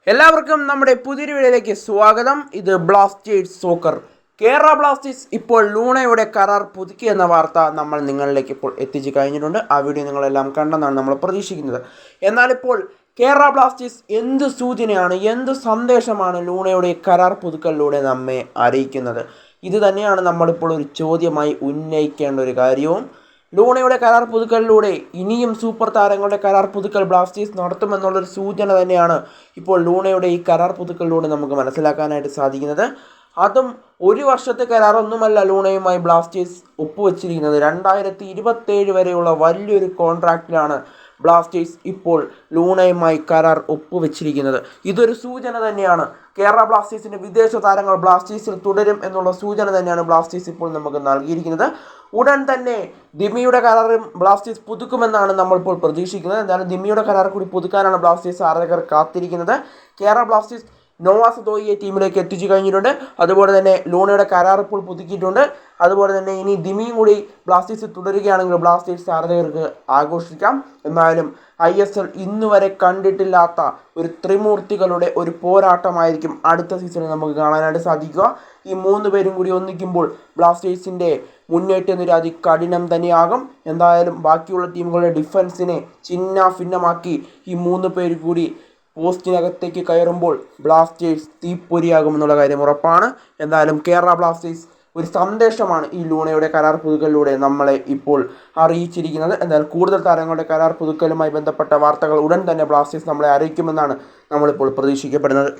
എല്ലാവർക്കും നമ്മുടെ പുതിയൊരു വീഡിയോയിലേക്ക് സ്വാഗതം. ഇത് ബ്ലാസ്റ്റേഴ്സ് സോക്കർ. കേരള ബ്ലാസ്റ്റേഴ്സ് ഇപ്പോൾ ലൂണയുടെ കരാർ പുതുക്കി എന്ന വാർത്ത നമ്മൾ നിങ്ങളിലേക്ക് ഇപ്പോൾ എത്തിച്ചു കഴിഞ്ഞിട്ടുണ്ട്. ആ വീഡിയോ നിങ്ങളെല്ലാം കണ്ടെന്നാണ് നമ്മൾ പ്രതീക്ഷിക്കുന്നത്. എന്നാൽ ഇപ്പോൾ കേരള ബ്ലാസ്റ്റേഴ്സ് എന്ത് സൂചനയാണ്, എന്ത് സന്ദേശമാണ് ലൂണയുടെ കരാർ പുതുക്കലിലൂടെ നമ്മെ അറിയിക്കുന്നത്? ഇത് തന്നെയാണ് നമ്മളിപ്പോൾ ഒരു ചോദ്യമായി ഉന്നയിക്കേണ്ട ഒരു കാര്യവും. ലൂണയുടെ കരാർ പുതുക്കലിലൂടെ ഇനിയും സൂപ്പർ താരങ്ങളുടെ കരാർ പുതുക്കൽ ബ്ലാസ്റ്റേഴ്സ് നടത്തുമെന്നുള്ളൊരു സൂചന തന്നെയാണ് ഇപ്പോൾ ലൂണയുടെ ഈ കരാർ പുതുക്കലിലൂടെ നമുക്ക് മനസ്സിലാക്കാനായിട്ട് സാധിക്കുന്നത്. അതും ഒരു വർഷത്തെ കരാറൊന്നുമല്ല ലൂണയുമായി ബ്ലാസ്റ്റേഴ്സ് ഒപ്പുവെച്ചിരിക്കുന്നത്. 2027 വരെയുള്ള വലിയൊരു കോൺട്രാക്റ്റിലാണ് ബ്ലാസ്റ്റേഴ്സ് ഇപ്പോൾ ലൂണയുമായി കരാർ ഒപ്പുവെച്ചിരിക്കുന്നത്. ഇതൊരു സൂചന തന്നെയാണ്. കേരള ബ്ലാസ്റ്റേഴ്സിൻ്റെ വിദേശ താരങ്ങൾ ബ്ലാസ്റ്റേഴ്സിൽ തുടരും എന്നുള്ള സൂചന തന്നെയാണ് ബ്ലാസ്റ്റേഴ്സ് ഇപ്പോൾ നമുക്ക് നൽകിയിരിക്കുന്നത്. ഉടൻ തന്നെ ദിമിയുടെ കരാറും ബ്ലാസ്റ്റേഴ്സ് പുതുക്കുമെന്നാണ് നമ്മളിപ്പോൾ പ്രതീക്ഷിക്കുന്നത്. എന്തായാലും ദിമിയുടെ കരാർ കൂടി പുതുക്കാനാണ് ബ്ലാസ്റ്റേഴ്സ് ആരാധകർ കാത്തിരിക്കുന്നത്. കേരള ബ്ലാസ്റ്റേഴ്സ് നോവാസ് ദോയിയെ ടീമിലേക്ക് എത്തിച്ചു കഴിഞ്ഞിട്ടുണ്ട്. അതുപോലെ തന്നെ ലൂണയുടെ കരാർ ഇപ്പോൾ പുതുക്കിയിട്ടുണ്ട്. അതുപോലെ തന്നെ ഇനി ദിമിയും കൂടി ബ്ലാസ്റ്റേഴ്സ് തുടരുകയാണെങ്കിൽ ബ്ലാസ്റ്റേഴ്സ് ആരാധകർക്ക് ആഘോഷിക്കാം. എന്നാലും ISL ഇന്നുവരെ കണ്ടിട്ടില്ലാത്ത ഒരു ത്രിമൂർത്തികളുടെ ഒരു പോരാട്ടമായിരിക്കും അടുത്ത സീസണിൽ നമുക്ക് കാണാനായിട്ട് സാധിക്കുക. ഈ 3 പേരും കൂടി ഒന്നിക്കുമ്പോൾ ബ്ലാസ്റ്റേഴ്സിൻ്റെ മുന്നേറ്റ നിര കഠിനം തന്നെയാകും. എന്തായാലും ബാക്കിയുള്ള ടീമുകളുടെ ഡിഫൻസിനെ ചിന്ന ഭിന്നമാക്കി ഈ 3 പേര് കൂടി പോസ്റ്റിനകത്തേക്ക് കയറുമ്പോൾ ബ്ലാസ്റ്റേഴ്സ് തീപ്പൊരിയാകുമെന്നുള്ള കാര്യം ഉറപ്പാണ്. എന്തായാലും കേരള ബ്ലാസ്റ്റേഴ്സ് ഒരു സന്ദേശമാണ് ഈ ലൂണയുടെ കരാർ പുതുക്കലിലൂടെ നമ്മളെ ഇപ്പോൾ അറിയിച്ചിരിക്കുന്നത്. എന്നാൽ കൂടുതൽ താരങ്ങളുടെ കരാർ പുതുക്കലുമായി ബന്ധപ്പെട്ട വാർത്തകൾ ഉടൻ തന്നെ ബ്ലാസ്റ്റേഴ്സ് നമ്മളെ അറിയിക്കുമെന്നാണ് നമ്മളിപ്പോൾ പ്രതീക്ഷിക്കപ്പെടുന്നത്.